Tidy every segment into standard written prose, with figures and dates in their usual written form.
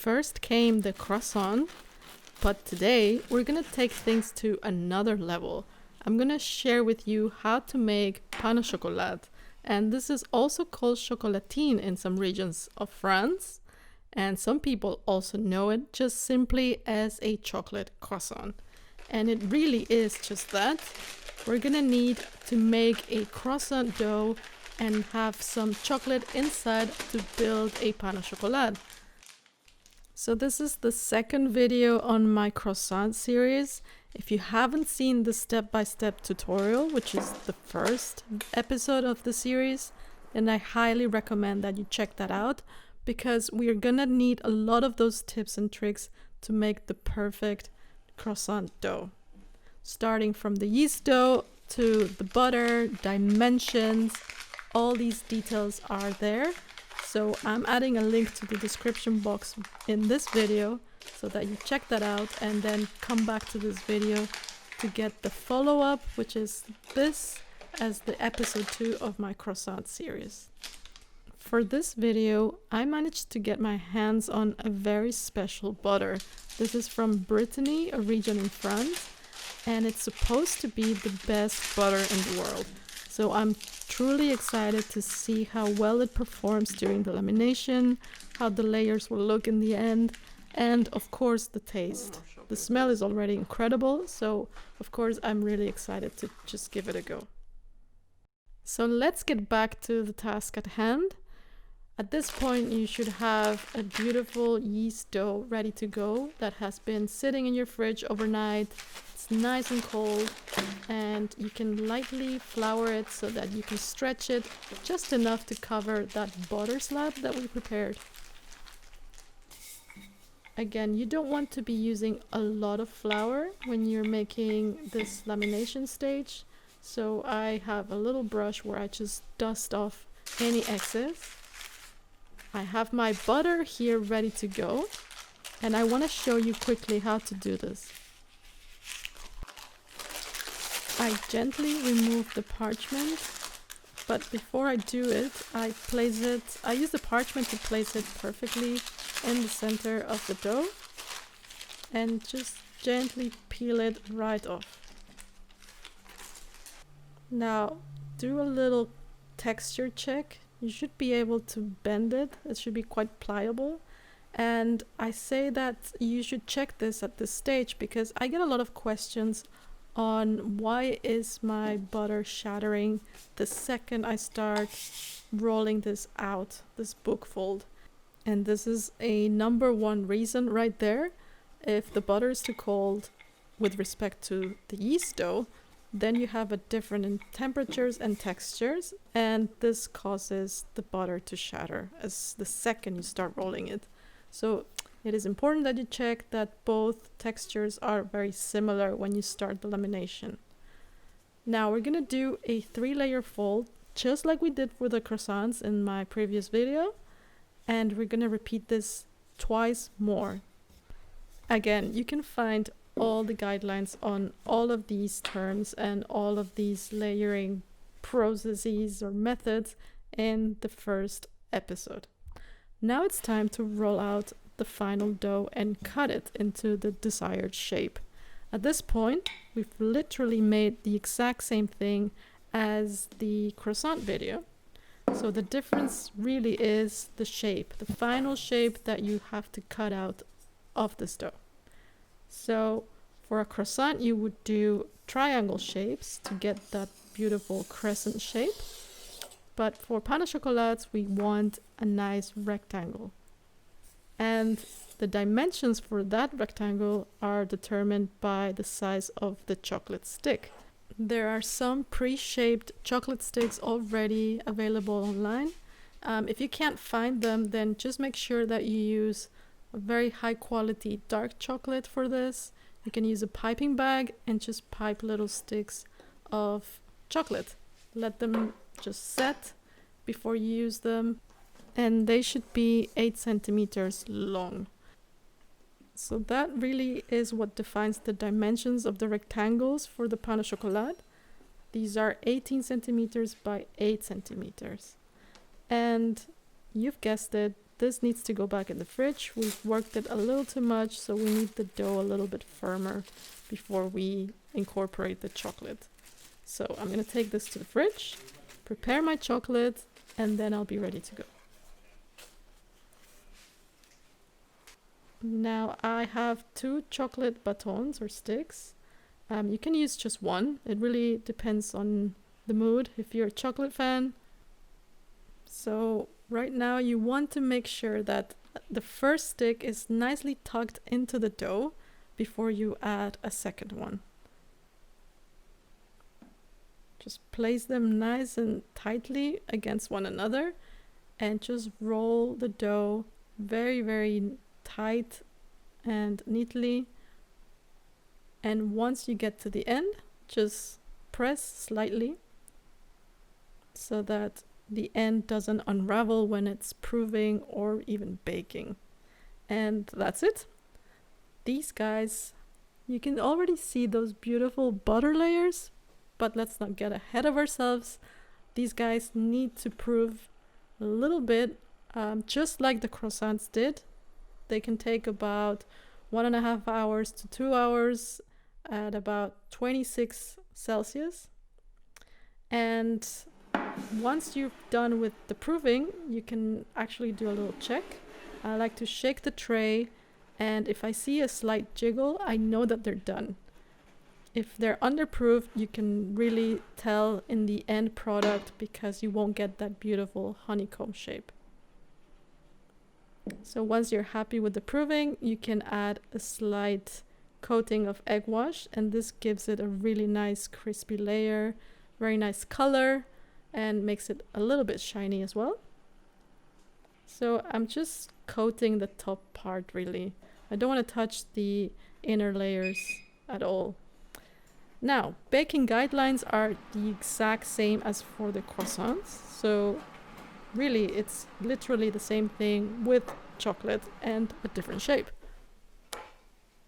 First came the croissant, but today we're gonna take things to another level. I'm gonna share with you how to make pain au chocolat, and this is also called chocolatine in some regions of France, and some people also know it just simply as a chocolate croissant. And it really is just that. We're gonna need to make a croissant dough and have some chocolate inside to build a pain au chocolat. So this is the second video on my croissant series. If you haven't seen the step-by-step tutorial, which is the first episode of the series, then I highly recommend that you check that out, because we are gonna need a lot of those tips and tricks to make the perfect croissant dough. Starting from the yeast dough to the butter, dimensions, all these details are there. So I'm adding a link to the description box in this video so that you check that out and then come back to this video to get the follow-up, which is this, as the episode 2 of my croissant series. For this video, I managed to get my hands on a very special butter. This is from Brittany, a region in France, and it's supposed to be the best butter in the world. So I'm truly excited to see how well it performs during the lamination, how the layers will look in the end, and of course the taste. The smell is already incredible, so of course I'm really excited to just give it a go. So let's get back to the task at hand. At this point you should have a beautiful yeast dough ready to go that has been sitting in your fridge overnight. It's nice and cold, and you can lightly flour it so that you can stretch it just enough to cover that butter slab that we prepared. Again, you don't want to be using a lot of flour when you're making this lamination stage, so I have a little brush where I just dust off any excess. I have my butter here ready to go, and I want to show you quickly how to do this. I gently remove the parchment, but before I do it, I use the parchment to place it perfectly in the center of the dough and just gently peel it right off. Now do a little texture check. You should be able to bend it. It should be quite pliable. And I say that you should check this at this stage because I get a lot of questions on why is my butter shattering the second I start rolling this out, this book fold. And this is a number one reason right there. If the butter is too cold with respect to the yeast dough, then you have a different in temperatures and textures, and this causes the butter to shatter as the second you start rolling it. So it is important that you check that both textures are very similar when you start the lamination. Now we're gonna do a 3-layer fold, just like we did for the croissants in my previous video, and we're gonna repeat this twice more. Again, you can find all the guidelines on all of these terms and all of these layering processes or methods in the first episode. Now it's time to roll out the final dough and cut it into the desired shape. At this point, we've literally made the exact same thing as the croissant video. So the difference really is the shape, the final shape that you have to cut out of this dough. So for a croissant, you would do triangle shapes to get that beautiful crescent shape. But for pain au chocolat, we want a nice rectangle. And the dimensions for that rectangle are determined by the size of the chocolate stick. There are some pre-shaped chocolate sticks already available online. If you can't find them, then just make sure that you use a very high quality dark chocolate for this. You can use a piping bag and just pipe little sticks of chocolate. Let them just set before you use them, and they should be 8 centimeters long. So that really is what defines the dimensions of the rectangles for the pain au chocolat. These are 18 centimeters by 8 centimeters. And you've guessed it, this needs to go back in the fridge. We've worked it a little too much, so we need the dough a little bit firmer before we incorporate the chocolate. So I'm gonna take this to the fridge, prepare my chocolate, and then I'll be ready to go. Now I have 2 chocolate batons or sticks. You can use just one. It really depends on the mood if you're a chocolate fan. So right now you want to make sure that the first stick is nicely tucked into the dough before you add a second one. Just place them nice and tightly against one another and just roll the dough very, very tight and neatly. And once you get to the end, just press slightly so that the end doesn't unravel when it's proving or even baking. And that's it. These guys, you can already see those beautiful butter layers, but let's not get ahead of ourselves. These guys need to prove a little bit, just like the croissants did. They can take about 1.5 hours to 2 hours at about 26 Celsius. And once you've done with the proving, you can actually do a little check. I like to shake the tray, and if I see a slight jiggle, I know that they're done. If they're underproofed, you can really tell in the end product because you won't get that beautiful honeycomb shape. So once you're happy with the proving, you can add a slight coating of egg wash, and this gives it a really nice crispy layer, very nice color, and makes it a little bit shiny as well. So I'm just coating the top part really. I don't want to touch the inner layers at all. Now, baking guidelines are the exact same as for the croissants. So really, it's literally the same thing with chocolate and a different shape.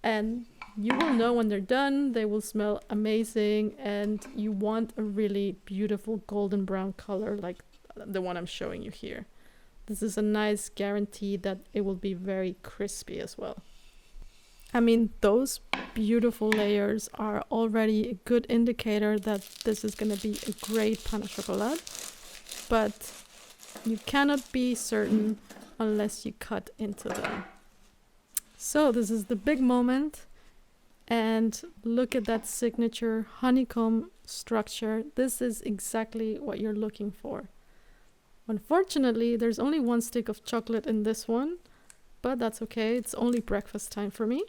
And you will know when they're done, they will smell amazing, and you want a really beautiful golden brown color like the one I'm showing you here. This is a nice guarantee that it will be very crispy as well. I mean, those beautiful layers are already a good indicator that this is going to be a great pain au chocolat, but you cannot be certain unless you cut into them. So this is the big moment, and look at that signature honeycomb structure. This is exactly what you're looking for. Unfortunately, there's only 1 stick of chocolate in this one, but that's okay. It's only breakfast time for me.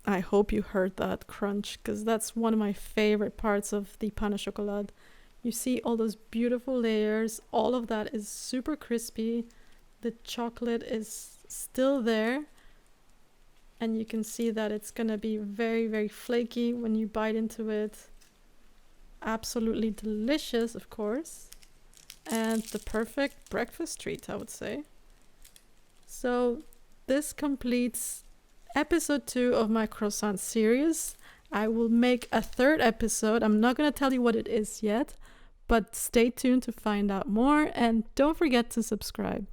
I hope you heard that crunch, because that's one of my favorite parts of the pain au chocolat. You see all those beautiful layers. All of that is super crispy. The chocolate is still there. And you can see that it's going to be very, very flaky when you bite into it. Absolutely delicious, of course. And the perfect breakfast treat, I would say. So this completes episode 2 of my croissant series. I will make a 3rd episode. I'm not going to tell you what it is yet, but stay tuned to find out more, and don't forget to subscribe.